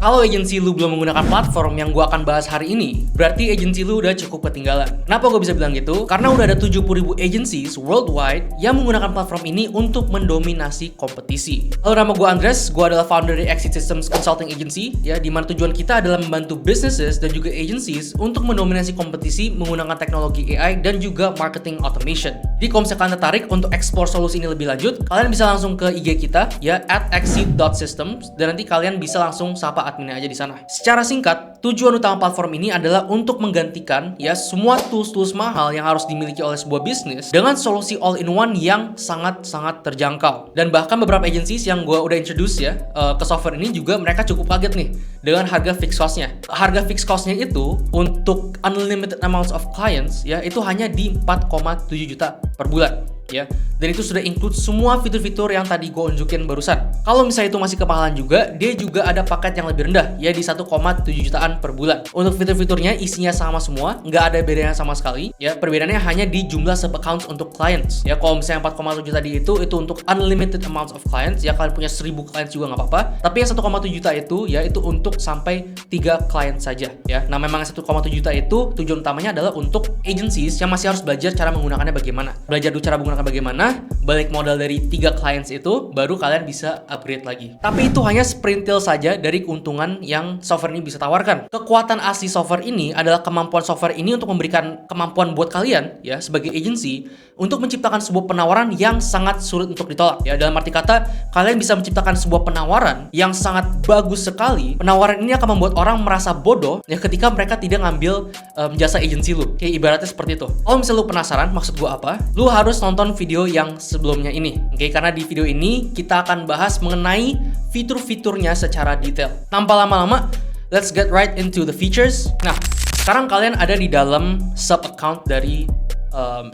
Kalau agency lu belum menggunakan platform yang gue akan bahas hari ini, berarti agency lu udah cukup ketinggalan. Kenapa gue bisa bilang gitu? Karena udah ada 70.000 agencies worldwide yang menggunakan platform ini untuk mendominasi kompetisi. Halo, nama gue Andres, gue adalah founder dari Exit Systems Consulting Agency, ya, di mana tujuan kita adalah membantu businesses dan juga agencies untuk mendominasi kompetisi menggunakan teknologi AI dan juga marketing automation. Jadi kalau misalkan tertarik untuk explore solusi ini lebih lanjut, kalian bisa langsung ke IG kita, ya, @exit.systems, dan nanti kalian bisa langsung sapa adminnya aja di sana. Secara singkat, tujuan utama platform ini adalah untuk menggantikan, ya, semua tools-tools mahal yang harus dimiliki oleh sebuah bisnis dengan solusi all-in-one yang sangat-sangat terjangkau. Dan bahkan beberapa agencies yang gue udah introduce, ya, ke software ini juga mereka cukup kaget nih dengan harga fixed cost-nya. Harga fixed cost-nya itu untuk unlimited amounts of clients, ya, itu hanya di 4,7 juta per bulan. Ya, dan itu sudah include semua fitur-fitur yang tadi gue unjukin barusan. Kalau misalnya itu masih kepahalan juga, dia juga ada paket yang lebih rendah, ya, di 1,7 jutaan per bulan. Untuk fitur-fiturnya isinya sama semua, nggak ada bedanya sama sekali. Ya, perbedaannya hanya di jumlah sub-accounts untuk clients. Ya, kalau misalnya 4,7 tadi itu untuk unlimited amounts of clients, ya, kalian punya 1000 clients juga nggak apa-apa. Tapi yang 1,7 juta itu, ya, itu untuk sampai 3 client saja. Ya, nah memang 1,7 juta itu tujuan utamanya adalah untuk agencies yang masih harus belajar cara menggunakannya bagaimana. Belajar dulu cara menggunakan bagaimana, balik modal dari 3 clients itu, baru kalian bisa upgrade lagi. Tapi itu hanya sprintil saja dari keuntungan yang software ini bisa tawarkan. Kekuatan asli software ini adalah kemampuan software ini untuk memberikan kemampuan buat kalian, ya, sebagai agency, untuk menciptakan sebuah penawaran yang sangat sulit untuk ditolak. Ya, dalam arti kata, kalian bisa menciptakan sebuah penawaran yang sangat bagus sekali. Penawaran ini akan membuat orang merasa bodoh, ya, ketika mereka tidak ngambil jasa agency lu. Kayak ibaratnya seperti itu. Kalau misalnya lu penasaran maksud gua apa, lu harus nonton video yang sebelumnya ini. Oke, karena di video ini kita akan bahas mengenai fitur-fiturnya secara detail. Tanpa lama-lama, let's get right into the features. Nah, sekarang kalian ada di dalam sub-account dari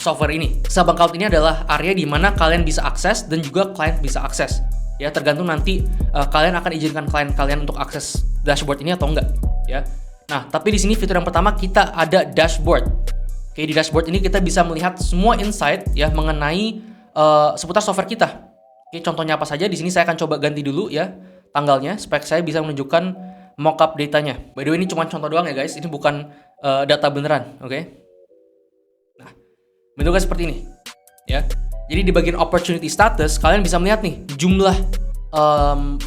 software ini. Sub-account ini adalah area di mana kalian bisa akses dan juga klien bisa akses. Ya, tergantung nanti kalian akan izinkan klien kalian untuk akses dashboard ini atau enggak. Ya. Nah, tapi di sini fitur yang pertama kita ada dashboard. Oke, di dashboard ini kita bisa melihat semua insight, ya, mengenai seputar software kita. Oke, contohnya apa saja? Di sini saya akan coba ganti dulu, ya, tanggalnya supaya saya bisa menunjukkan mockup datanya. By the way, ini cuma contoh doang ya guys, ini bukan data beneran, oke? Nah, bentuknya seperti ini, ya. Jadi di bagian opportunity status kalian bisa melihat nih jumlah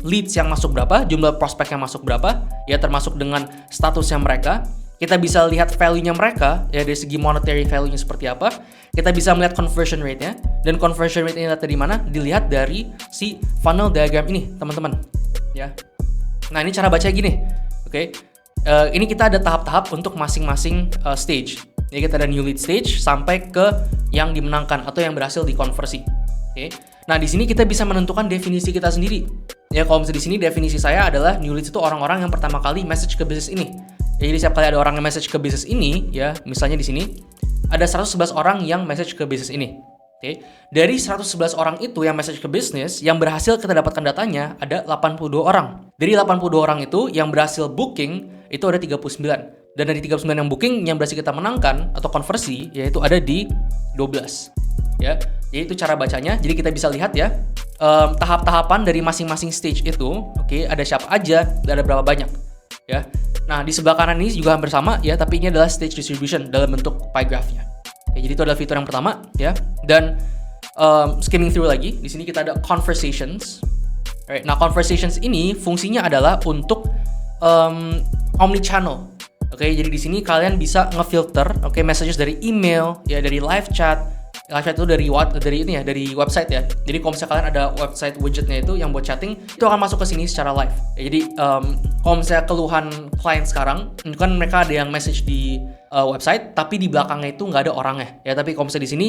leads yang masuk berapa, jumlah prospek yang masuk berapa, ya, termasuk dengan statusnya mereka. Kita bisa lihat value-nya mereka, ya, dari segi monetary value-nya seperti apa. Kita bisa melihat conversion rate-nya, dan conversion rate ini dilihat dari mana? Dilihat dari si funnel diagram ini, teman-teman. Ya. Nah, ini cara baca gini, oke? Ini kita ada tahap-tahap untuk masing-masing stage. Jadi kita ada new lead stage sampai ke yang dimenangkan atau yang berhasil dikonversi. Oke. Nah, di sini kita bisa menentukan definisi kita sendiri. Ya, kalau misalnya di sini definisi saya adalah new leads itu orang-orang yang pertama kali message ke bisnis ini. Ya, jadi setiap kali ada orang yang message ke bisnis ini, ya, misalnya di sini ada 111 orang yang message ke bisnis ini. Oke. Dari 111 orang itu yang message ke bisnis, yang berhasil kita dapatkan datanya ada 82 orang. Dari 82 orang itu yang berhasil booking itu ada 39. Dan dari 39 yang booking yang berhasil kita menangkan atau konversi yaitu ada di 12. Ya. Jadi itu cara bacanya. Jadi kita bisa lihat, ya, tahap-tahapan dari masing-masing stage itu, oke, ada siapa aja dan ada berapa banyak, ya. Nah, di sebelah kanan ini juga hampir sama, ya, tapi ini adalah stage distribution dalam bentuk pie graph-nya. Oke, jadi itu adalah fitur yang pertama, ya. Dan skimming through lagi, di sini kita ada conversations. Alright, nah, conversations ini fungsinya adalah untuk omni-channel. Oke, jadi di sini kalian bisa ngefilter, oke, messages dari email, ya, dari live chat. Live chat itu dari website, ya. Jadi kalau misalnya kalian ada website widgetnya itu yang buat chatting, itu akan masuk ke sini secara live. Ya, jadi kalau misalnya keluhan klien sekarang, kan mereka ada yang message di website, tapi di belakangnya itu nggak ada orangnya. Ya, tapi kalau misalnya di sini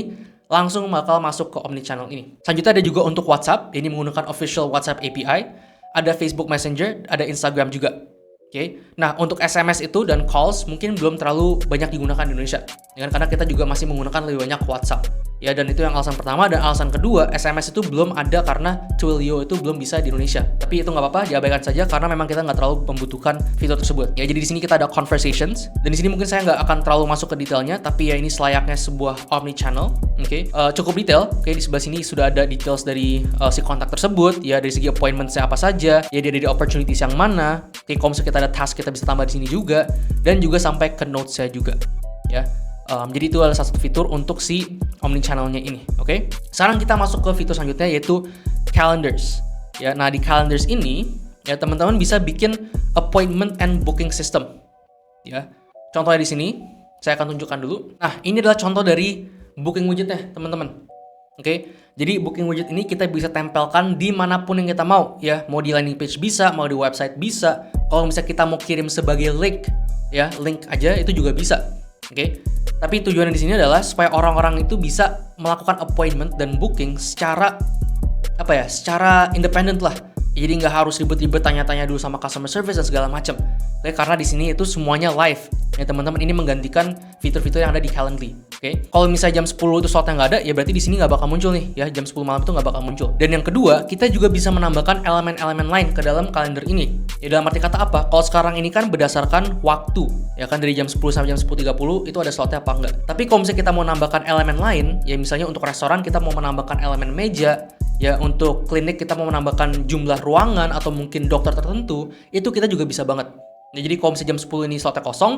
langsung bakal masuk ke omnichannel ini. Selanjutnya ada juga untuk WhatsApp, ini menggunakan official WhatsApp API. Ada Facebook Messenger, ada Instagram juga. Oke. Nah, untuk SMS itu dan calls mungkin belum terlalu banyak digunakan di Indonesia. Ya kan, karena kita juga masih menggunakan lebih banyak WhatsApp. Ya, dan itu yang alasan pertama. Dan alasan kedua, SMS itu belum ada karena Twilio itu belum bisa di Indonesia. Tapi itu nggak apa-apa, diabaikan saja karena memang kita nggak terlalu membutuhkan fitur tersebut. Ya, jadi di sini kita ada conversations. Dan di sini mungkin saya nggak akan terlalu masuk ke detailnya, tapi ya ini selayaknya sebuah omni-channel. Oke, cukup detail. Oke, di sebelah sini sudah ada details dari si kontak tersebut. Ya, dari segi appointment-nya apa saja. Ya, dia dari opportunities yang mana. Oke, kalau misalnya kita ada task, kita bisa tambah di sini juga. Dan juga sampai ke notes-nya juga. Ya. Jadi itu adalah satu fitur untuk si omnichannel-nya ini, oke? Sekarang kita masuk ke fitur selanjutnya yaitu calendars. Ya, nah di calendars ini ya teman-teman bisa bikin appointment and booking system. Ya, contohnya di sini saya akan tunjukkan dulu. Nah, ini adalah contoh dari booking widgetnya, teman-teman. Oke, jadi booking widget ini kita bisa tempelkan dimanapun yang kita mau. Ya, mau di landing page bisa, mau di website bisa. Kalau misalnya kita mau kirim sebagai link, ya link aja itu juga bisa. Oke, tapi tujuannya di sini adalah supaya orang-orang itu bisa melakukan appointment dan booking secara secara independen lah. Jadi nggak harus ribet-ribet tanya-tanya dulu sama customer service dan segala macam. Oke, karena di sini itu semuanya live. Ya teman-teman, ini menggantikan fitur-fitur yang ada di Calendly. Oke, kalau misalnya jam 10 itu slotnya nggak ada, ya berarti di sini nggak bakal muncul nih. Ya, jam 10 malam itu nggak bakal muncul. Dan yang kedua, kita juga bisa menambahkan elemen-elemen lain ke dalam kalender ini. Ya, dalam arti kata apa? Kalau sekarang ini kan berdasarkan waktu. Ya kan, dari jam 10 sampai jam 10.30 itu ada slotnya apa enggak. Tapi kalau misalnya kita mau menambahkan elemen lain, ya misalnya untuk restoran kita mau menambahkan elemen meja, ya untuk klinik kita mau menambahkan jumlah ruangan atau mungkin dokter tertentu, itu kita juga bisa banget. Ya, jadi kalau misalnya jam 10 ini slotnya kosong,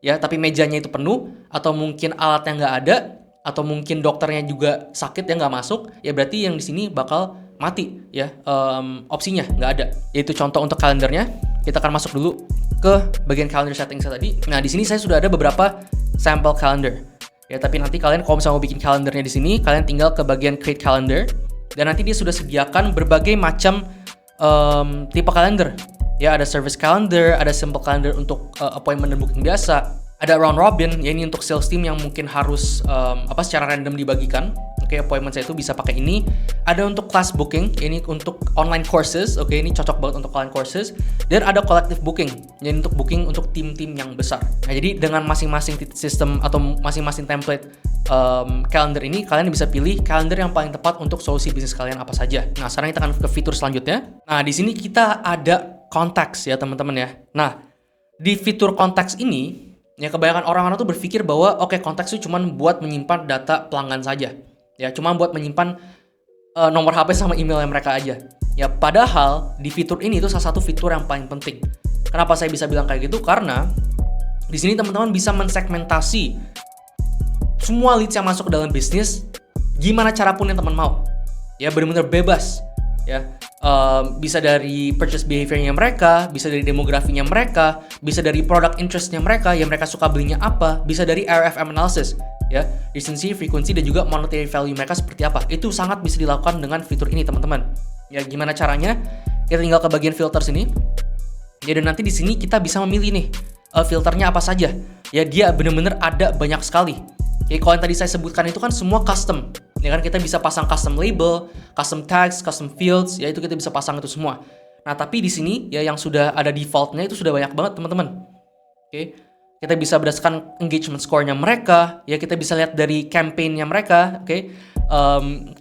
ya tapi mejanya itu penuh, atau mungkin alatnya nggak ada, atau mungkin dokternya juga sakit ya nggak masuk, ya berarti yang di sini bakal mati ya, opsinya nggak ada. Yaitu contoh untuk kalendernya. Kita akan masuk dulu ke bagian calendar settings tadi. Nah, di sini saya sudah ada beberapa sampel calendar. Ya, tapi nanti kalian kalau misalnya mau bikin kalendernya di sini, kalian tinggal ke bagian create calendar dan nanti dia sudah sediakan berbagai macam tipe kalender. Ya, ada service calendar, ada simple calendar untuk appointment dan booking biasa. Ada round robin, ya ini untuk sales team yang mungkin harus secara random dibagikan. Oke, appointment saya itu bisa pakai ini. Ada untuk class booking, ini untuk online courses. Oke, ini cocok banget untuk online courses. Dan ada collective booking, jadi untuk booking untuk tim-tim yang besar. Nah, jadi dengan masing-masing sistem atau masing-masing template calendar ini, kalian bisa pilih calendar yang paling tepat untuk solusi bisnis kalian apa saja. Nah, sekarang kita akan ke fitur selanjutnya. Nah, di sini kita ada contacts ya teman-teman ya. Nah, di fitur contacts ini, ya kebanyakan orang-orang tuh berpikir bahwa contacts itu cuma buat menyimpan data pelanggan saja. Ya, cuma buat menyimpan nomor HP sama emailnya mereka aja. Ya, padahal di fitur ini itu salah satu fitur yang paling penting. Kenapa saya bisa bilang kayak gitu? Karena di sini teman-teman bisa mensegmentasi semua leads yang masuk ke dalam bisnis gimana cara pun yang teman mau. Ya, benar-benar bebas. Ya, bisa dari purchase behavior-nya mereka, bisa dari demografinya mereka, bisa dari product interest-nya mereka, yang mereka suka belinya apa, bisa dari RFM analysis, ya, recency, frequency, dan juga monetary value mereka seperti apa. Itu sangat bisa dilakukan dengan fitur ini, teman-teman. Ya, gimana caranya? Kita tinggal ke bagian filter sini. Ya, dan nanti di sini kita bisa memilih nih, filternya apa saja. Ya, dia benar-benar ada banyak sekali. Ya, kalau yang tadi saya sebutkan itu kan semua custom. Ya kan, kita bisa pasang custom label, custom tags, custom fields, ya itu kita bisa pasang itu semua. Nah, tapi di sini ya yang sudah ada defaultnya itu sudah banyak banget, teman-teman. Oke. Kita bisa berdasarkan engagement score-nya mereka, ya kita bisa lihat dari campaign-nya mereka, oke.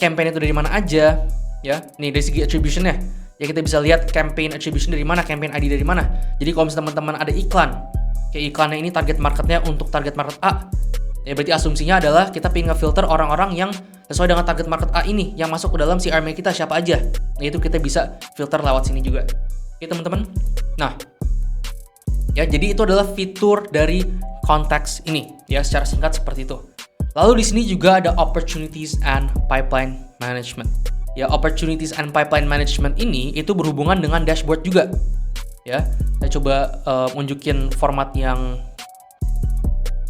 Campaign itu dari mana aja, ya. Nih dari segi attribution-nya. Ya kita bisa lihat campaign attribution dari mana, campaign ID dari mana. Jadi kalau misalnya teman-teman ada iklan, kayak iklannya ini target marketnya untuk target market A. Ya berarti asumsinya adalah kita pengen ngefilter orang-orang yang sesuai dengan target market A ini yang masuk ke dalam CRM kita siapa aja. Nah, itu kita bisa filter lewat sini juga. Oke, teman-teman. Nah, ya jadi itu adalah fitur dari contacts ini ya secara singkat seperti itu. Lalu di sini juga ada opportunities and pipeline management. Ya, opportunities and pipeline management ini itu berhubungan dengan dashboard juga. Ya, saya coba unjukin format yang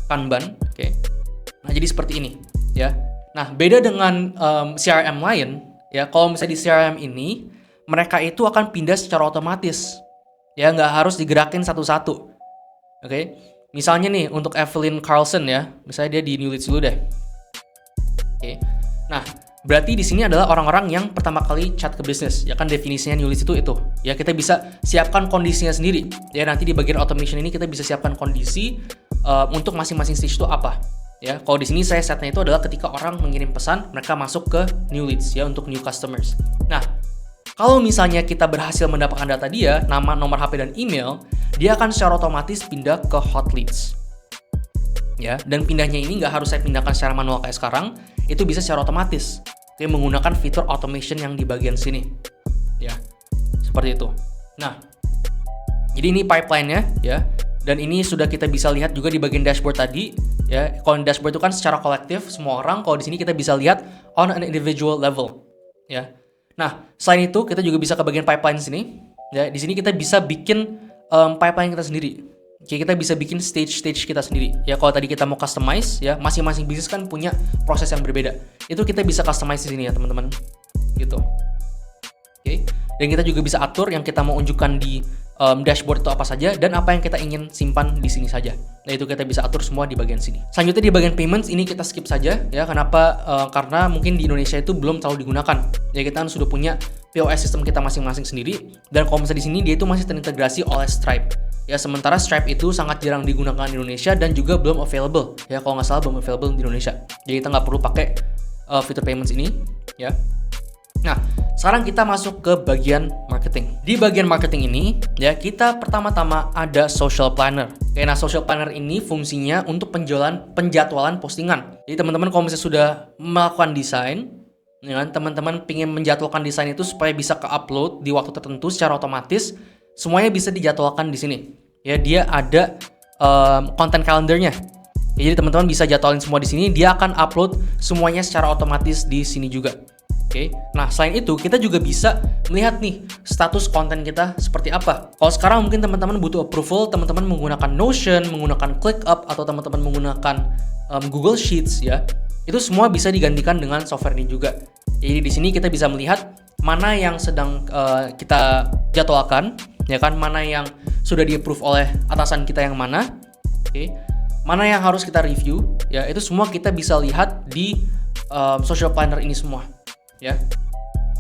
Kanban, oke. Nah, jadi seperti ini, ya. Nah, beda dengan CRM lain, ya. Kalau misalnya di CRM ini, mereka itu akan pindah secara otomatis, ya, nggak harus digerakin satu-satu, oke. Misalnya nih untuk Evelyn Carlson ya, misalnya dia di New Leads dulu deh, oke. Nah, berarti di sini adalah orang-orang yang pertama kali chat ke bisnis, ya kan definisinya New Leads itu. Ya kita bisa siapkan kondisinya sendiri. Ya nanti di bagian automation ini kita bisa siapkan kondisi untuk masing-masing stage itu apa. Ya, kalau di sini saya setnya itu adalah ketika orang mengirim pesan, mereka masuk ke new leads ya untuk new customers. Nah, kalau misalnya kita berhasil mendapatkan data dia, nama, nomor HP dan email, dia akan secara otomatis pindah ke hot leads. Ya, dan pindahnya ini nggak harus saya pindahkan secara manual kayak sekarang, itu bisa secara otomatis. Oke, menggunakan fitur automation yang di bagian sini. Ya, seperti itu. Nah, jadi ini pipeline-nya ya. Dan ini sudah kita bisa lihat juga di bagian dashboard tadi, ya. Kalau di dashboard itu kan secara kolektif semua orang, kalau di sini kita bisa lihat on an individual level, ya. Nah, selain itu kita juga bisa ke bagian pipeline sini, ya. Di sini kita bisa bikin pipeline kita sendiri. Oke, kita bisa bikin stage kita sendiri. Ya, kalau tadi kita mau customize, ya, masing-masing bisnis kan punya proses yang berbeda. Itu kita bisa customize di sini ya, teman-teman. Gitu. Oke. Dan kita juga bisa atur yang kita mau unjukkan di dashboard itu apa saja dan apa yang kita ingin simpan di sini saja. Nah, itu kita bisa atur semua di bagian sini. Selanjutnya di bagian payments ini kita skip saja ya. Kenapa? Karena mungkin di Indonesia itu belum terlalu digunakan. Ya, kita kan sudah punya POS sistem kita masing-masing sendiri dan kalau misalnya di sini dia itu masih terintegrasi oleh Stripe. Ya, sementara Stripe itu sangat jarang digunakan di Indonesia dan juga belum available. Ya, kalau nggak salah belum available di Indonesia. Jadi kita nggak perlu pakai fitur payments ini ya. Nah, sekarang kita masuk ke bagian marketing. Di bagian marketing ini, ya, kita pertama-tama ada social planner. Oke, nah social planner ini fungsinya untuk penjadwalan postingan. Jadi teman-teman kalau misalnya sudah melakukan desain, ya kan, teman-teman ingin menjadwalkan desain itu supaya bisa ke-upload di waktu tertentu secara otomatis, semuanya bisa dijadwalkan di sini. Ya, dia ada content calendarnya. Ya, jadi teman-teman bisa jadwalin semua di sini, dia akan upload semuanya secara otomatis di sini juga. Oke, nah selain itu kita juga bisa melihat nih status konten kita seperti apa. Kalau sekarang mungkin teman-teman butuh approval, teman-teman menggunakan Notion, menggunakan ClickUp, atau teman-teman menggunakan Google Sheets ya. Itu semua bisa digantikan dengan software ini juga. Jadi di sini kita bisa melihat mana yang sedang kita jadwalkan, ya kan, mana yang sudah di-approve oleh atasan kita yang mana. Oke. Mana yang harus kita review, ya itu semua kita bisa lihat di social planner ini semua. Ya,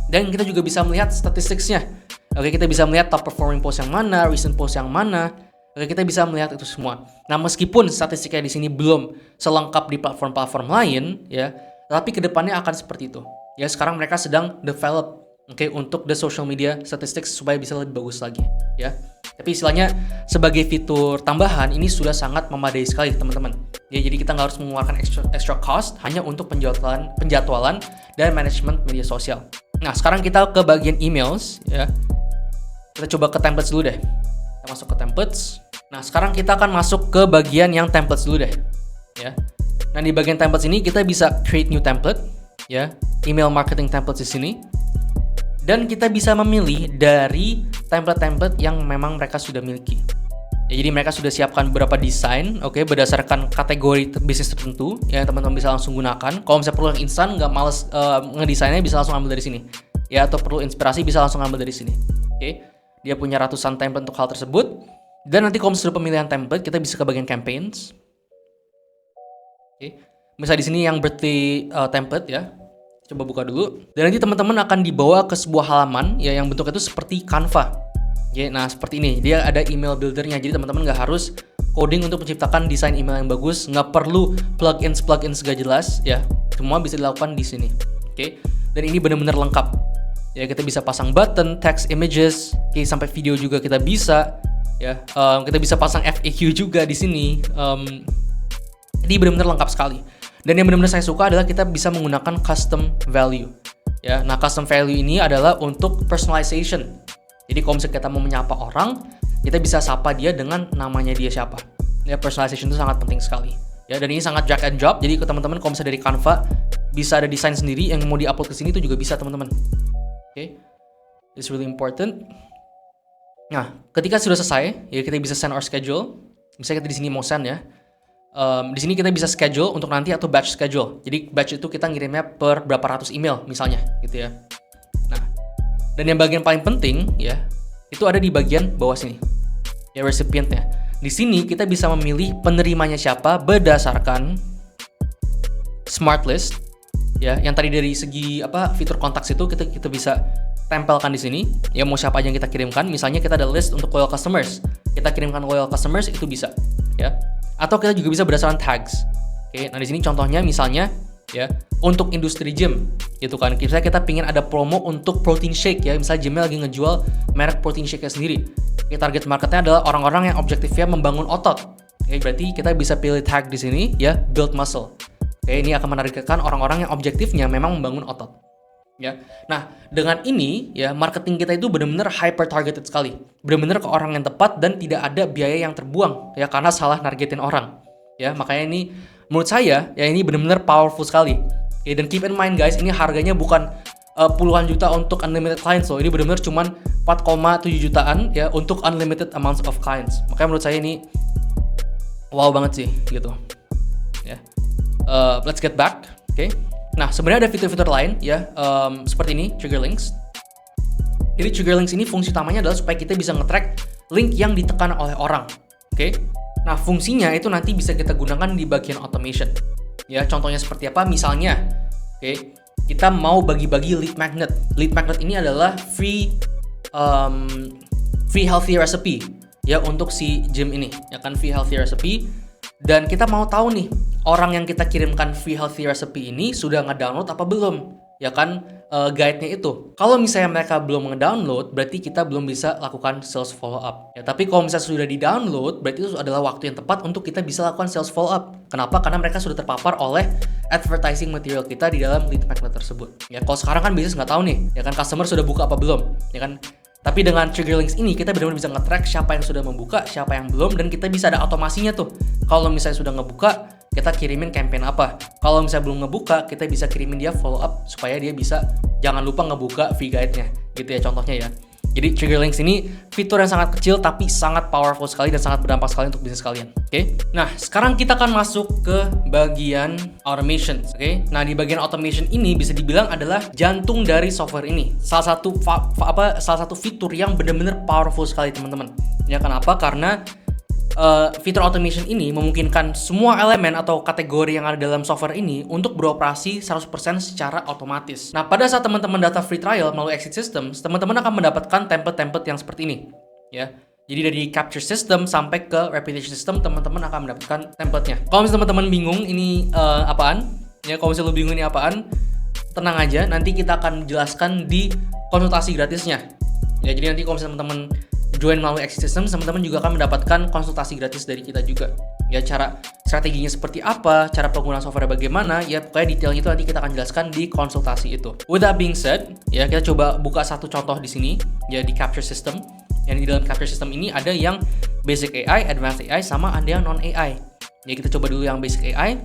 dan kita juga bisa melihat statistiknya. Oke, kita bisa melihat top performing post yang mana, recent post yang mana. Oke, kita bisa melihat itu semua. Nah, meskipun statistiknya di sini belum selengkap di platform-platform lain, ya, tapi kedepannya akan seperti itu. Ya, sekarang mereka sedang develop, untuk the social media statistics supaya bisa lebih bagus lagi, ya. Tapi istilahnya sebagai fitur tambahan ini sudah sangat memadai sekali, teman-teman. Ya, jadi kita nggak harus mengeluarkan extra cost hanya untuk penjadwalan dan manajemen media sosial. Nah, sekarang kita ke bagian emails, ya. Kita coba ke templates dulu deh. Kita masuk ke templates. Nah, sekarang kita akan masuk ke bagian yang templates dulu deh, ya. Nah, di bagian templates ini kita bisa create new template, ya. Email marketing templates di sini. Dan kita bisa memilih dari template-template yang memang mereka sudah miliki. Ya, jadi mereka sudah siapkan beberapa desain, berdasarkan kategori bisnis tertentu yang teman-teman bisa langsung gunakan. Kalau misalnya perlu yang instan, nggak males ngedesainnya, bisa langsung ambil dari sini. Ya, atau perlu inspirasi, bisa langsung ambil dari sini. Dia punya ratusan template untuk hal tersebut. Dan nanti kalau sudah pemilihan template, kita bisa ke bagian campaigns. Misalnya di sini yang birthday template ya. Coba buka dulu. Dan nanti teman-teman akan dibawa ke sebuah halaman ya yang bentuknya itu seperti Canva. Oke, nah seperti ini. Dia ada email buildernya. Jadi teman-teman nggak harus coding untuk menciptakan desain email yang bagus. Nggak perlu plugins gak jelas ya. Semua bisa dilakukan di sini. Oke. Dan ini benar-benar lengkap. Ya, kita bisa pasang button, text, images, sampai video juga kita bisa. Ya, kita bisa pasang FAQ juga di sini. Jadi benar-benar lengkap sekali. Dan yang benar-benar saya suka adalah kita bisa menggunakan custom value. Ya, nah custom value ini adalah untuk personalization. Jadi kalau misalnya kita mau menyapa orang, kita bisa sapa dia dengan namanya dia siapa. Ya, personalization itu sangat penting sekali. Ya, dan ini sangat drag and drop. Jadi ke teman-teman kalau misalnya dari Canva bisa ada desain sendiri yang mau diupload ke sini itu juga bisa, teman-teman. It's really important. Nah, ketika sudah selesai, ya kita bisa send or schedule. Misalnya kita di sini mau send ya. Di sini kita bisa schedule untuk nanti atau batch schedule. Jadi batch itu kita ngirimnya per berapa ratus email misalnya, gitu ya. Nah, dan yang bagian paling penting ya, itu ada di bagian bawah sini. Ya, recipientnya. Di sini kita bisa memilih penerimanya siapa berdasarkan smart list. Ya, yang tadi dari segi fitur kontaks itu kita bisa tempelkan di sini. Ya, mau siapa aja yang kita kirimkan. Misalnya kita ada list untuk loyal customers. Kita kirimkan loyal customers itu bisa, ya. Atau kita juga bisa berdasarkan tags. Oke, nah di sini contohnya misalnya ya untuk industri gym gitu kan. Misalnya kita pingin ada promo untuk protein shake ya, misalnya gymnya lagi ngejual merek protein shake-nya sendiri. Oke, target marketnya adalah orang-orang yang objektifnya membangun otot. Oke, berarti kita bisa pilih tag di sini ya, build muscle. Oke, ini akan menargetkan orang-orang yang objektifnya memang membangun otot. Ya, nah dengan ini ya marketing kita itu benar-benar hyper targeted sekali, benar-benar ke orang yang tepat dan tidak ada biaya yang terbuang ya karena salah nargetin orang. Ya, makanya ini menurut saya ya ini benar-benar powerful sekali. Oke, dan keep in mind guys, ini harganya bukan puluhan juta untuk unlimited clients loh. Ini benar-benar cuman 4,7 jutaan ya untuk unlimited amounts of clients. Makanya menurut saya ini wow banget sih gitu. Ya. Let's get back. Oke. Nah, sebenarnya ada fitur-fitur lain ya seperti ini, trigger links. Jadi trigger links ini fungsi utamanya adalah supaya kita bisa nge-track link yang ditekan oleh orang. Oke. Nah, fungsinya itu nanti bisa kita gunakan di bagian automation. Ya, contohnya seperti apa? Misalnya, oke, kita mau bagi-bagi lead magnet. Lead magnet ini adalah free healthy recipe ya untuk si gym ini, ya kan, free healthy recipe. Dan kita mau tahu nih, orang yang kita kirimkan free healthy recipe ini sudah nge-download apa belum? Ya kan, guide-nya itu. Kalau misalnya mereka belum nge-download, berarti kita belum bisa lakukan sales follow up. Ya, tapi kalau misalnya sudah di-download, berarti itu adalah waktu yang tepat untuk kita bisa lakukan sales follow up. Kenapa? Karena mereka sudah terpapar oleh advertising material kita di dalam lead magnet tersebut. Ya, kalau sekarang kan bisnis nggak tahu nih, ya kan, customer sudah buka apa belum, ya kan. Tapi dengan trigger links ini kita benar-benar bisa nge-track siapa yang sudah membuka, siapa yang belum, dan kita bisa ada otomasinya tuh. Kalau misalnya sudah ngebuka, kita kirimin campaign apa. Kalau misalnya belum ngebuka, kita bisa kirimin dia follow up supaya dia bisa jangan lupa ngebuka free guide-nya. Gitu ya contohnya ya. Jadi trigger links ini fitur yang sangat kecil tapi sangat powerful sekali dan sangat berdampak sekali untuk bisnis kalian. Oke. Nah, sekarang kita akan masuk ke bagian automation. Oke. Nah, di bagian automation ini bisa dibilang adalah jantung dari software ini. Salah satu fitur yang benar-benar powerful sekali, teman-teman. Ya, kenapa? Karena fitur automation ini memungkinkan semua elemen atau kategori yang ada dalam software ini untuk beroperasi 100% secara otomatis. Nah, pada saat teman-teman data free trial melalui Exit Systems, teman-teman akan mendapatkan template-template yang seperti ini. Ya. Jadi dari capture system sampai ke reputation system, teman-teman akan mendapatkan template-nya. Kalau misalnya teman-teman bingung ini apaan, ya kalau misalnya lu bingung ini apaan, tenang aja, nanti kita akan jelaskan di konsultasi gratisnya. Ya, jadi nanti kalau misalnya teman-teman join melalui Exit System, teman-teman juga akan mendapatkan konsultasi gratis dari kita juga. Ya, cara strateginya seperti apa, cara penggunaan software bagaimana, ya pokoknya detailnya itu nanti kita akan jelaskan di konsultasi itu. With that being said, ya kita coba buka satu contoh di sini, ya di Capture System. Yang di dalam Capture System ini ada yang Basic AI, Advanced AI, sama ada yang Non AI. Ya, kita coba dulu yang Basic AI.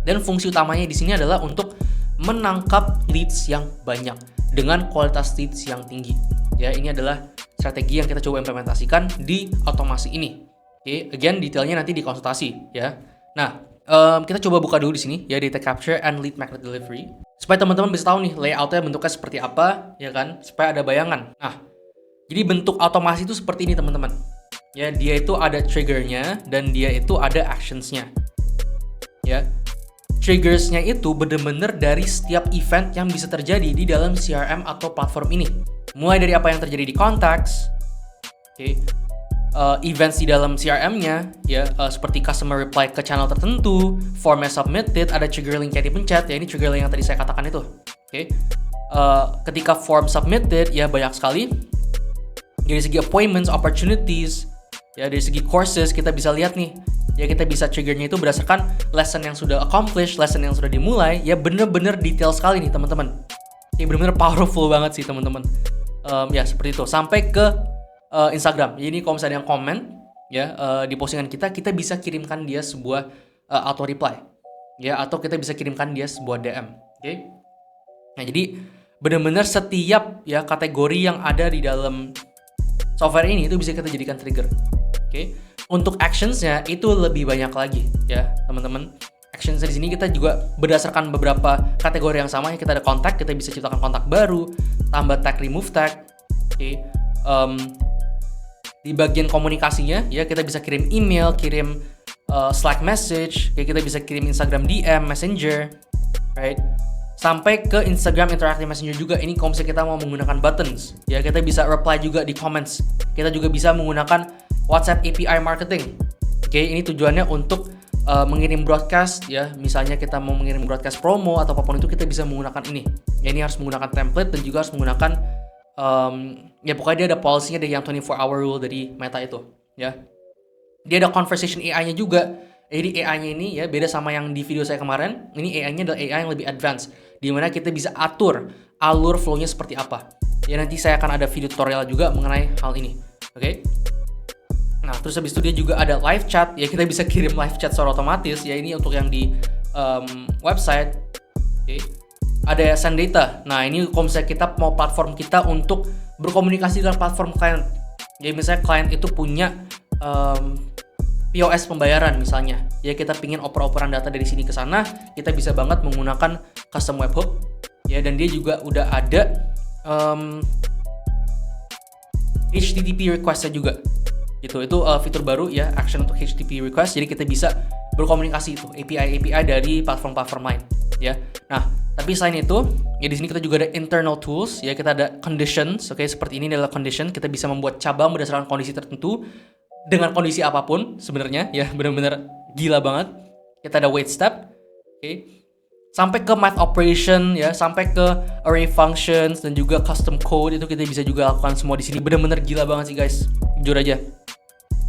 Dan fungsi utamanya di sini adalah untuk menangkap leads yang banyak dengan kualitas leads yang tinggi. Ya, ini adalah strategi yang kita coba implementasikan di otomasi ini. Oke, again detailnya nanti di konsultasi ya. Nah, kita coba buka dulu di sini ya, data capture and lead magnet delivery, supaya teman-teman bisa tahu nih layoutnya bentuknya seperti apa, ya kan, supaya ada bayangan. Nah, jadi bentuk otomasi itu seperti ini, teman-teman. Ya, dia itu ada triggernya dan dia itu ada actionsnya. Ya, triggersnya itu benar-benar dari setiap event yang bisa terjadi di dalam CRM atau platform ini. Mulai dari apa yang terjadi di contacts, events di dalam CRM-nya, ya, seperti customer reply ke channel tertentu, formnya submitted, ada trigger link yang dipencet, ya ini trigger link yang tadi saya katakan itu. Ketika form submitted, ya banyak sekali. Dari segi appointments, opportunities, ya dari segi courses kita bisa lihat nih, ya kita bisa triggernya itu berdasarkan lesson yang sudah accomplished, lesson yang sudah dimulai, ya bener-bener detail sekali nih teman-teman. Ya bener-bener powerful banget sih teman-teman. Ya seperti itu, sampai ke Instagram. Ini kalau misalnya yang komen ya di postingan kita bisa kirimkan dia sebuah auto reply ya, atau kita bisa kirimkan dia sebuah DM. Nah, jadi benar-benar setiap ya kategori yang ada di dalam software ini itu bisa kita jadikan trigger. Untuk actionsnya itu lebih banyak lagi ya teman-teman. Actions di sini kita juga berdasarkan beberapa kategori yang sama. Kita ada kontak, kita bisa ciptakan kontak baru, tambah tag, remove tag. Di bagian komunikasinya ya kita bisa kirim email, kirim Slack message, kita bisa kirim Instagram DM, Messenger, right? Sampai ke Instagram Interactive Messenger juga. Ini kalau misalnya kita mau menggunakan buttons, ya kita bisa reply juga di comments. Kita juga bisa menggunakan WhatsApp API marketing. Ini tujuannya untuk mengirim broadcast ya, misalnya kita mau mengirim broadcast promo atau apapun itu, kita bisa menggunakan ini. Ya, ini harus menggunakan template dan juga harus menggunakan ya pokoknya dia ada policy-nya dari yang 24-hour rule dari Meta itu ya. Dia ada conversation AI-nya juga. Jadi AI-nya ini ya beda sama yang di video saya kemarin. Ini AI-nya adalah AI yang lebih advance, di mana kita bisa atur alur flow-nya seperti apa. Ya nanti saya akan ada video tutorial juga mengenai hal ini. Oke? Nah, terus habis itu dia juga ada live chat. Ya kita bisa kirim live chat secara otomatis. Ya ini untuk yang di website. Oke? Ada send data. Nah, ini kalau misalnya kita mau platform kita untuk berkomunikasi dengan platform klien. Jadi misalnya klien itu punya POS pembayaran misalnya. Ya kita pingin oper-operan data dari sini ke sana, kita bisa banget menggunakan custom webhook. Ya, dan dia juga udah ada HTTP request-nya juga. Gitu. Itu fitur baru ya, action untuk HTTP request. Jadi kita bisa berkomunikasi itu API dari platform-platform lain ya. Nah, tapi selain itu, ya di sini kita juga ada internal tools ya, kita ada conditions. Oke, seperti ini adalah condition. Kita bisa membuat cabang berdasarkan kondisi tertentu dengan kondisi apapun sebenarnya ya, benar-benar gila banget. Kita ada wait step. Oke. Sampai ke math operation ya, sampai ke array functions dan juga custom code itu kita bisa juga lakukan semua di sini. Benar-benar gila banget sih guys. Jujur aja.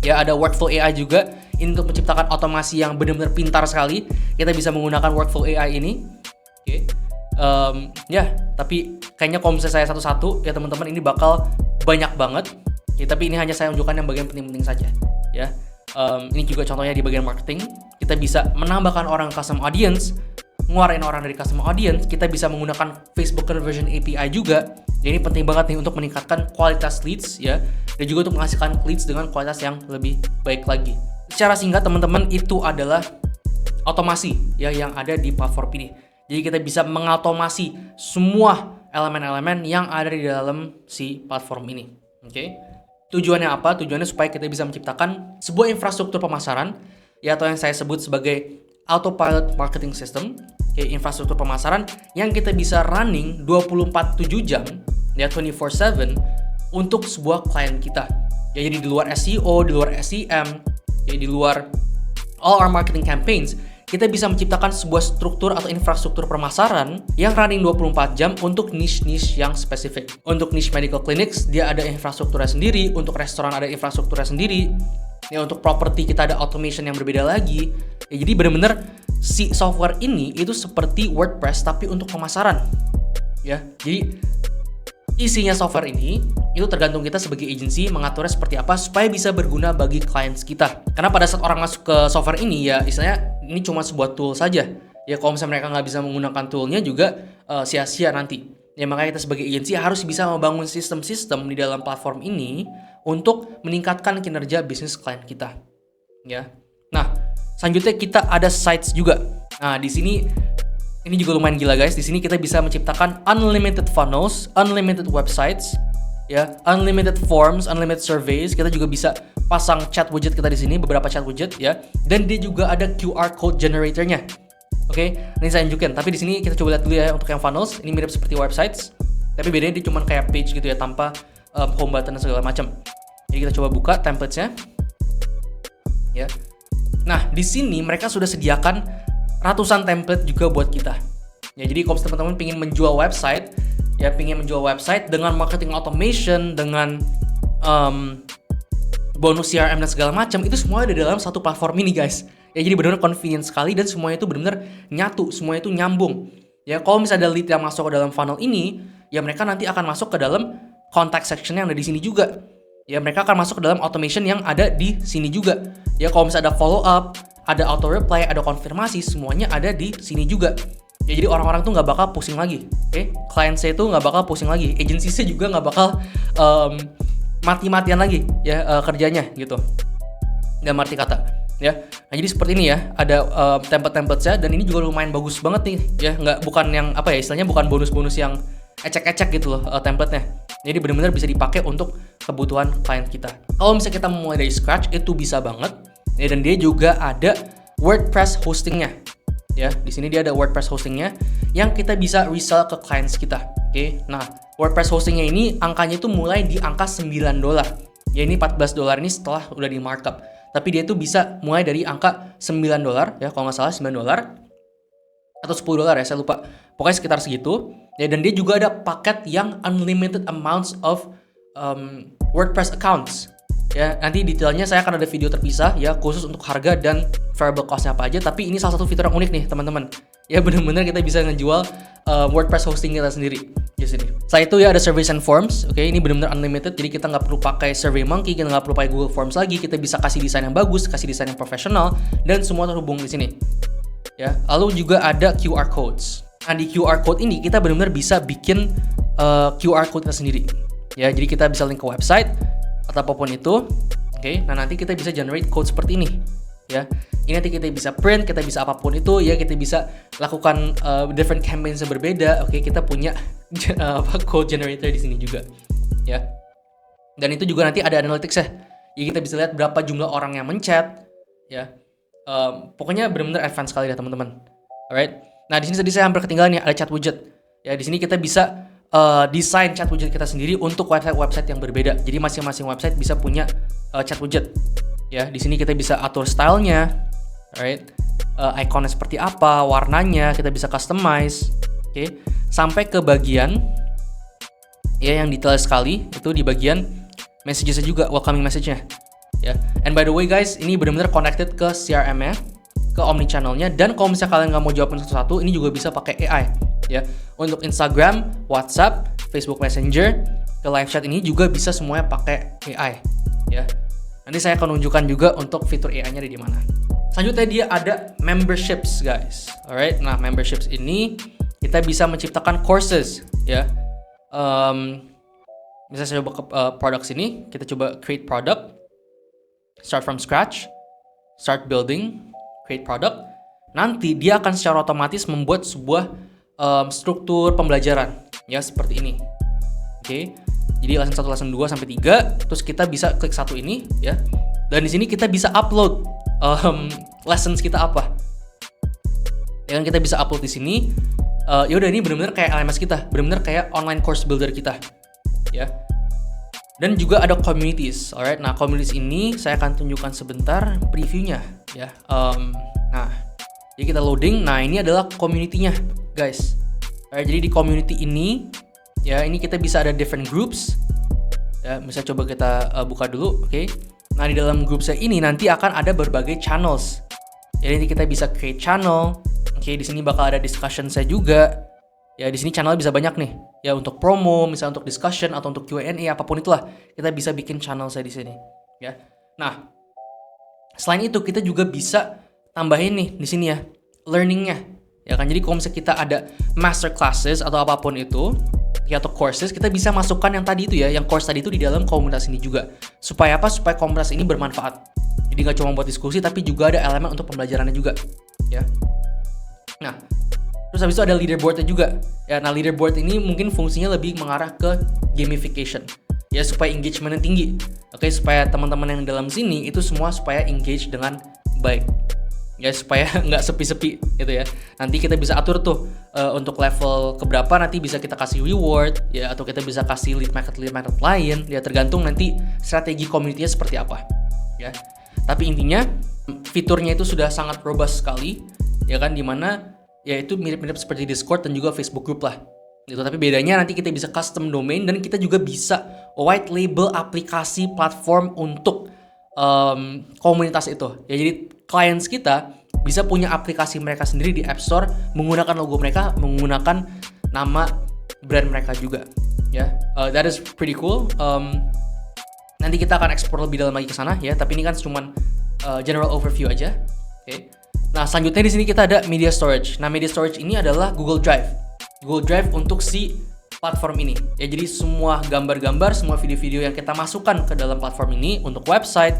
Ya, ada workflow AI juga ini untuk menciptakan otomasi yang benar-benar pintar sekali. Kita bisa menggunakan workflow AI ini. Oke. Ya, tapi kayaknya kalau misalnya saya satu-satu ya teman-teman, ini bakal banyak banget. Ya, tapi ini hanya saya unjukkan yang bagian penting-penting saja. Ya, ini juga contohnya di bagian marketing. Kita bisa menambahkan orang custom audience, ngeluarin orang dari custom audience. Kita bisa menggunakan Facebook Conversion API juga. Jadi ini penting banget nih untuk meningkatkan kualitas leads ya, dan juga untuk menghasilkan leads dengan kualitas yang lebih baik lagi. Secara singkat teman-teman, itu adalah otomasi ya yang ada di platform ini. Jadi kita bisa mengautomasi semua elemen-elemen yang ada di dalam si platform ini. Oke. Tujuannya apa? Tujuannya supaya kita bisa menciptakan sebuah infrastruktur pemasaran ya, atau yang saya sebut sebagai autopilot marketing system. Oke, infrastruktur pemasaran yang kita bisa running 24/7 jam ya, 24/7 untuk sebuah klien kita. Ya, jadi di luar SEO, di luar SEM, ya di luar all our marketing campaigns, kita bisa menciptakan sebuah struktur atau infrastruktur pemasaran yang running 24 jam untuk niche-niche yang spesifik. Untuk niche medical clinics, dia ada infrastrukturnya sendiri. Untuk restoran ada infrastrukturnya sendiri. Ya, untuk property kita ada automation yang berbeda lagi. Ya, jadi benar-benar si software ini itu seperti WordPress tapi untuk pemasaran. Ya, jadi isinya software ini itu tergantung kita sebagai agency mengaturnya seperti apa supaya bisa berguna bagi clients kita. Karena pada saat orang masuk ke software ini ya, istilahnya ini cuma sebuah tool saja. Ya, kalau misalnya mereka nggak bisa menggunakan toolnya juga sia-sia nanti. Ya, makanya kita sebagai agency harus bisa membangun sistem-sistem di dalam platform ini untuk meningkatkan kinerja bisnis klien kita. Ya. Nah, selanjutnya kita ada sites juga. Nah, di sini ini juga lumayan gila guys. Di sini kita bisa menciptakan unlimited funnels, unlimited websites, ya, unlimited forms, unlimited surveys. Kita juga bisa pasang chat widget kita di sini, beberapa chat widget ya. Dan dia juga ada QR code generatornya. Oke, ini saya tunjukin. Tapi di sini kita coba lihat dulu ya untuk yang funnels. Ini mirip seperti websites, tapi bedanya dia cuma kayak page gitu ya, tanpa home button dan segala macam. Jadi kita coba buka template-nya. Ya. Nah, di sini mereka sudah sediakan ratusan template juga buat kita. Ya, jadi kalau teman-teman pengen menjual website, ya pengen menjual website dengan marketing automation, dengan bonus CRM dan segala macam, itu semua ada dalam satu platform ini guys. Ya, jadi benar-benar convenient sekali dan semuanya itu benar-benar nyatu, semuanya itu nyambung. Ya, kalau misalnya ada lead yang masuk ke dalam funnel ini, ya mereka nanti akan masuk ke dalam contact section yang ada di sini juga. Ya, mereka akan masuk ke dalam automation yang ada di sini juga. Ya, kalau misalnya ada follow up, ada auto reply, ada konfirmasi, semuanya ada di sini juga. Ya, jadi orang-orang tuh nggak bakal pusing lagi. Oke, klien saya tuh nggak bakal pusing lagi. Agency saya juga nggak bakal mati-matian lagi ya kerjanya gitu. Dalam arti kata. Ya, nah jadi seperti ini ya, ada template-template-nya, dan ini juga lumayan bagus banget nih ya, bukan yang apa ya, istilahnya bukan bonus-bonus yang ecek-ecek gitu loh template-nya. Jadi benar-benar bisa dipakai untuk kebutuhan klien kita. Kalau misalnya kita mulai dari scratch itu bisa banget ya, dan dia juga ada WordPress hostingnya. Ya, di sini dia ada WordPress hostingnya yang kita bisa resell ke clients kita. Oke, nah WordPress hostingnya ini angkanya itu mulai di angka $9. Ya, ini $14 ini setelah udah di markup. tapi dia itu bisa mulai dari angka $9 ya, kalau nggak salah $9 atau $10 ya, saya lupa. Pokoknya sekitar segitu. Ya, dan dia juga ada paket yang unlimited amounts of WordPress accounts. Ya, nanti detailnya saya akan ada video terpisah ya, khusus untuk harga dan variable cost-nya apa aja. Tapi ini salah satu fitur yang unik nih, teman-teman. Ya, benar-benar kita bisa ngejual WordPress hosting kita sendiri di sini. Setelah itu ya ada surveys and forms. Oke, ini benar-benar unlimited. Jadi kita nggak perlu pakai SurveyMonkey, kita nggak perlu pakai Google Forms lagi. Kita bisa kasih desain yang bagus, kasih desain yang profesional, dan semua terhubung di sini. Ya, lalu juga ada QR codes. Nah, di QR code ini kita benar-benar bisa bikin QR code kita sendiri. Ya, jadi kita bisa link ke website atau apapun itu. Oke, nah nanti kita bisa generate code seperti ini. Ya, ini nanti kita bisa print, kita bisa apapun itu. Ya, kita bisa lakukan different campaigns yang berbeda. Oke, kita punya code generator di sini juga. Ya, dan itu juga nanti ada analytics ya. Jadi kita bisa lihat berapa jumlah orang yang menchat. Ya. Pokoknya benar-benar advance sekali ya teman-teman. Alright. Nah, di sini tadi saya hampir ketinggalan ya, ada chat widget. Ya, di sini kita bisa desain chat widget kita sendiri untuk website-website yang berbeda. Jadi masing-masing website bisa punya chat widget. Ya, di sini kita bisa atur stylenya, alright. Ikonnya seperti apa, warnanya kita bisa customize. Oke. Sampai ke bagian ya yang detail sekali itu di bagian messages juga, welcoming message-nya. Ya. And by the way guys, ini benar-benar connected ke CRM-nya, ke omnichannel-nya, dan kalau misalnya kalian nggak mau jawabin satu-satu, ini juga bisa pakai AI. Ya, untuk Instagram, WhatsApp, Facebook Messenger, ke live chat ini juga bisa semuanya pakai AI. Ya, nanti saya akan tunjukkan juga untuk fitur AI-nya di mana. Selanjutnya dia ada memberships guys. Alright, nah memberships ini kita bisa menciptakan courses. Ya, misalnya saya coba ke product sini, kita coba create product. Start from scratch, start building, create product. Nanti dia akan secara otomatis membuat sebuah struktur pembelajaran ya seperti ini. Oke. Jadi lesson 1, lesson 2 sampai 3, terus kita bisa klik satu ini ya. Dan di sini kita bisa upload lessons kita apa. Ya kan, kita bisa upload di sini. Ya udah, ini benar-benar kayak LMS kita, benar-benar kayak online course builder kita. Ya. Dan juga ada communities, alright. Nah, communities ini saya akan tunjukkan sebentar previewnya, ya. Nah, jadi kita loading. Nah, ini adalah community-nya, guys. Alright, jadi di community ini, ya, ini kita bisa ada different groups. Ya, bisa coba kita buka dulu, oke. Nah, di dalam group saya ini nanti akan ada berbagai channels. Jadi nanti kita bisa create channel. Oke, di sini bakal ada discussion saya juga. Ya, di sini channel bisa banyak nih. Ya, untuk promo, misalnya untuk discussion atau untuk Q&A, apapun itulah, kita bisa bikin channel saya di sini. Ya. Nah, selain itu kita juga bisa tambahin nih di sini ya, learning-nya. Ya kan, jadi kalau misalnya kita ada master classes atau apapun itu, ya, atau courses, kita bisa masukkan yang tadi itu ya, yang course tadi itu di dalam komunitas ini juga. Supaya apa? Supaya komunitas ini bermanfaat. Jadi nggak cuma buat diskusi, tapi juga ada elemen untuk pembelajarannya juga. Ya. Nah, terus habis itu ada leaderboard-nya juga. Ya, nah leaderboard ini mungkin fungsinya lebih mengarah ke gamification. Ya, supaya engagement-nya tinggi. Oke, supaya teman-teman yang dalam sini itu semua supaya engage dengan baik. Ya, supaya nggak sepi-sepi gitu ya. Nanti kita bisa atur tuh untuk level keberapa nanti bisa kita kasih reward ya, atau kita bisa kasih lead magnet lain ya, tergantung nanti strategi community-nya seperti apa. Ya. Tapi intinya fiturnya itu sudah sangat robust sekali ya kan, dimana ya itu mirip-mirip seperti Discord dan juga Facebook Group lah. Gitu. Tapi bedanya nanti kita bisa custom domain dan kita juga bisa white label aplikasi platform untuk komunitas itu. Ya, jadi clients kita bisa punya aplikasi mereka sendiri di App Store menggunakan logo mereka, menggunakan nama brand mereka juga. Ya, that is pretty cool. Nanti kita akan explore lebih dalam lagi ke sana ya. Tapi ini kan cuman general overview aja. Oke. Nah, selanjutnya di sini kita ada media storage. Nah, media storage ini adalah Google Drive. Google Drive untuk si platform ini. Ya, jadi semua gambar-gambar, semua video-video yang kita masukkan ke dalam platform ini untuk website,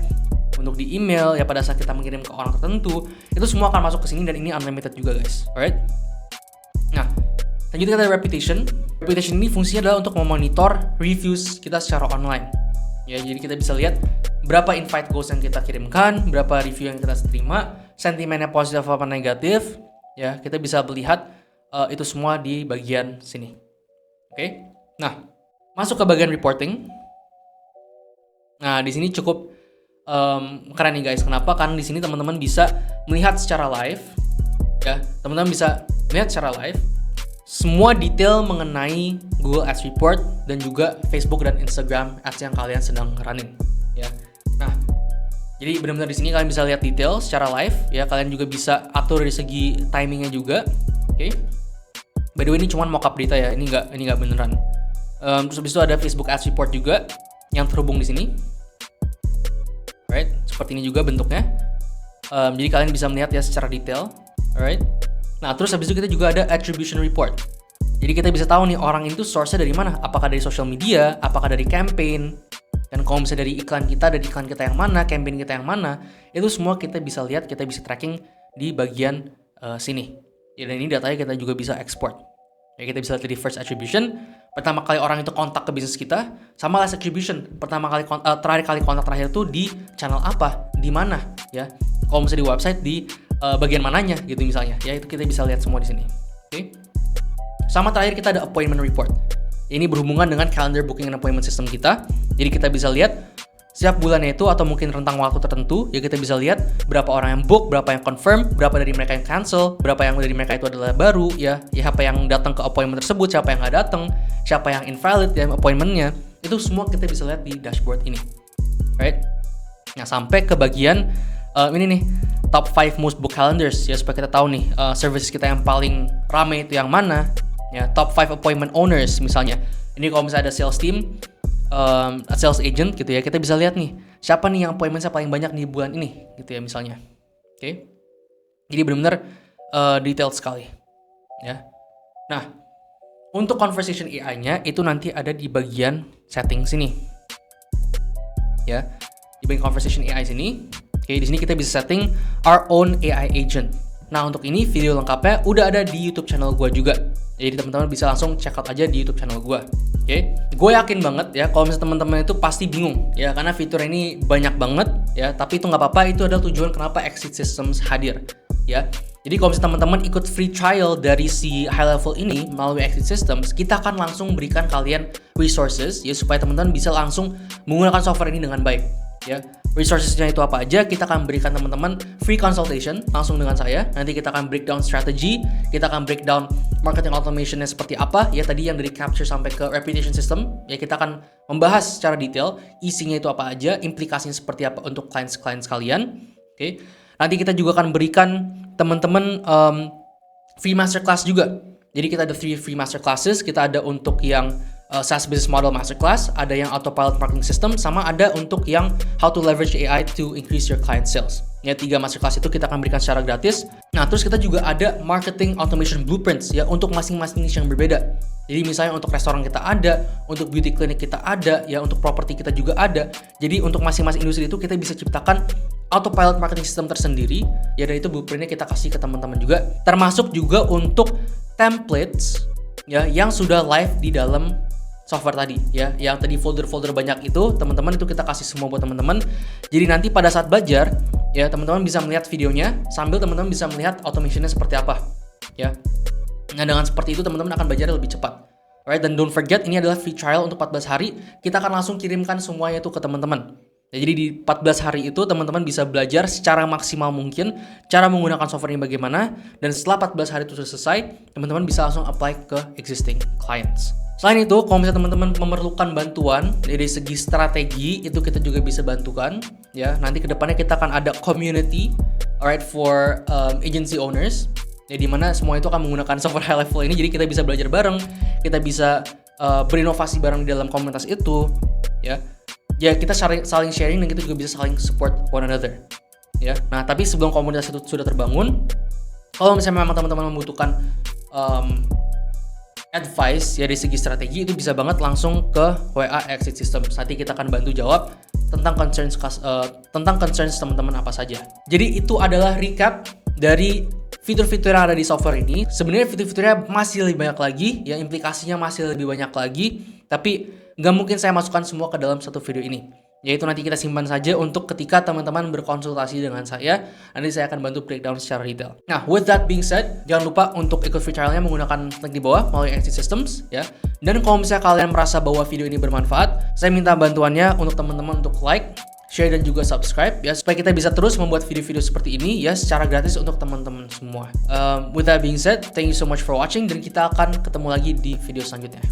untuk di email, ya pada saat kita mengirim ke orang tertentu, itu semua akan masuk ke sini dan ini unlimited juga, guys. Alright? Nah, selanjutnya kita ada reputation. Reputation ini fungsinya adalah untuk memonitor reviews kita secara online. Ya, jadi kita bisa lihat berapa invite goals yang kita kirimkan, berapa review yang kita terima, sentimennya positif apa negatif. Ya, kita bisa melihat itu semua di bagian sini. Oke. Nah, masuk ke bagian reporting. Nah, di sini cukup keren nih guys. Kenapa? Karena di sini teman-teman bisa melihat secara live, ya. Teman-teman bisa melihat secara live semua detail mengenai Google Ads Report dan juga Facebook dan Instagram Ads yang kalian sedang running, ya. Nah, jadi benar-benar di sini kalian bisa lihat detail secara live, ya. Kalian juga bisa atur dari segi timingnya juga, oke. By the way, ini cuma mockup data ya, ini nggak beneran. Terus habis itu ada Facebook Ads Report juga yang terhubung di sini, alright. Seperti ini juga bentuknya. Jadi kalian bisa melihat ya secara detail, alright. Nah, terus habis itu kita juga ada attribution report. Jadi kita bisa tahu nih orang itu source-nya dari mana? Apakah dari social media, apakah dari campaign, dan kalau misalnya dari iklan kita yang mana, campaign kita yang mana, itu semua kita bisa lihat, kita bisa tracking di bagian sini. Ya, dan ini datanya kita juga bisa export. Ya, kita bisa lihat di first attribution, pertama kali orang itu kontak ke bisnis kita, sama last attribution, terakhir kali kontak terakhir itu di channel apa, di mana, ya. Kalau misalnya di website, di bagian mananya gitu misalnya, ya, itu kita bisa lihat semua di sini. Oke. Sama terakhir kita ada appointment report. Ini berhubungan dengan calendar booking and appointment system kita. Jadi kita bisa lihat setiap bulannya itu atau mungkin rentang waktu tertentu, ya kita bisa lihat berapa orang yang book, berapa yang confirm, berapa dari mereka yang cancel, berapa yang dari mereka itu adalah baru, ya siapa yang datang ke appointment tersebut, siapa yang nggak datang, siapa yang invalid ya appointmentnya, itu semua kita bisa lihat di dashboard ini, right? Nah, sampai ke bagian ini nih, top 5 most book calendars, ya supaya kita tahu nih services kita yang paling rame itu yang mana, ya top 5 appointment owners misalnya. Ini kalau misalnya ada sales team, sales agent gitu ya, kita bisa lihat nih siapa nih yang appointment-nya paling banyak di bulan ini gitu ya misalnya. Oke. Jadi benar-benar detailed sekali, ya. Nah, untuk conversation AI-nya itu nanti ada di bagian setting sini, ya, di bagian conversation AI sini. Oke, di sini kita bisa setting our own AI agent. Nah, untuk ini video lengkapnya udah ada di YouTube channel gue juga. Jadi teman-teman bisa langsung check out aja di YouTube channel gue. Oke, gue yakin banget ya kalau misalnya teman-teman itu pasti bingung ya, karena fitur ini banyak banget ya. Tapi itu nggak apa-apa, itu adalah tujuan kenapa Exit Systems hadir ya. Jadi kalau misalnya teman-teman ikut free trial dari si high level ini melalui Exit Systems, kita akan langsung berikan kalian resources ya supaya teman-teman bisa langsung menggunakan software ini dengan baik ya. Resourcesnya itu apa aja? Kita akan berikan teman-teman free consultation langsung dengan saya. Nanti kita akan breakdown strategi, kita akan breakdown marketing automationnya seperti apa. Ya tadi yang dari capture sampai ke reputation system. Ya kita akan membahas secara detail isinya itu apa aja, implikasinya seperti apa untuk clients kalian. Oke. Nanti kita juga akan berikan teman-teman free masterclass juga. Jadi kita ada 3 free masterclasses. Kita ada untuk yang SaaS Business Model Masterclass, ada yang Autopilot Marketing System, sama ada untuk yang How to Leverage AI to Increase Your Client Sales. Ya, 3 masterclass itu kita akan berikan secara gratis. Nah, terus kita juga ada Marketing Automation Blueprints ya untuk masing-masing niche yang berbeda. Jadi misalnya untuk restoran kita ada, untuk beauty clinic kita ada, ya untuk properti kita juga ada. Jadi untuk masing-masing industri itu kita bisa ciptakan Autopilot Marketing System tersendiri. Ya, dan itu blueprintnya kita kasih ke teman-teman juga. Termasuk juga untuk templates ya yang sudah live di dalam software tadi ya, yang tadi folder-folder banyak itu teman-teman itu kita kasih semua buat teman-teman. Jadi nanti pada saat belajar ya teman-teman bisa melihat videonya sambil teman-teman bisa melihat automationnya seperti apa ya. Nah, dengan seperti itu teman-teman akan belajar lebih cepat. Alright, dan don't forget ini adalah free trial untuk 14 hari. Kita akan langsung kirimkan semuanya itu ke teman-teman. Ya, jadi di 14 hari itu teman-teman bisa belajar secara maksimal mungkin cara menggunakan software ini bagaimana, dan setelah 14 hari itu selesai, teman-teman bisa langsung apply ke existing clients. Selain itu, kalau misalnya teman-teman memerlukan bantuan dari segi strategi, itu kita juga bisa bantukan ya. Nanti kedepannya kita akan ada community, alright, for agency owners, ya dimana semua itu akan menggunakan software high level ini. Jadi kita bisa belajar bareng, kita bisa berinovasi bareng di dalam komunitas itu ya. Ya kita saling sharing dan kita juga bisa saling support one another ya. Nah, tapi sebelum komunitas itu sudah terbangun, kalau misalnya memang teman-teman membutuhkan advice ya dari segi strategi, itu bisa banget langsung ke WA Exit Systems. Nanti kita akan bantu jawab tentang concerns teman-teman apa saja. Jadi itu adalah recap dari fitur-fitur yang ada di software ini. Sebenarnya fitur-fiturnya masih lebih banyak lagi, ya implikasinya masih lebih banyak lagi, tapi nggak mungkin saya masukkan semua ke dalam satu video ini. Yaitu nanti kita simpan saja untuk ketika teman-teman berkonsultasi dengan saya, nanti saya akan bantu breakdown secara detail. Nah, with that being said, jangan lupa untuk ikut free trialnya menggunakan link di bawah melalui Exit Systems ya. Dan kalau misalnya kalian merasa bahwa video ini bermanfaat, saya minta bantuannya untuk teman-teman untuk like, share dan juga subscribe ya supaya kita bisa terus membuat video-video seperti ini ya secara gratis untuk teman-teman semua. With that being said, thank you so much for watching dan kita akan ketemu lagi di video selanjutnya.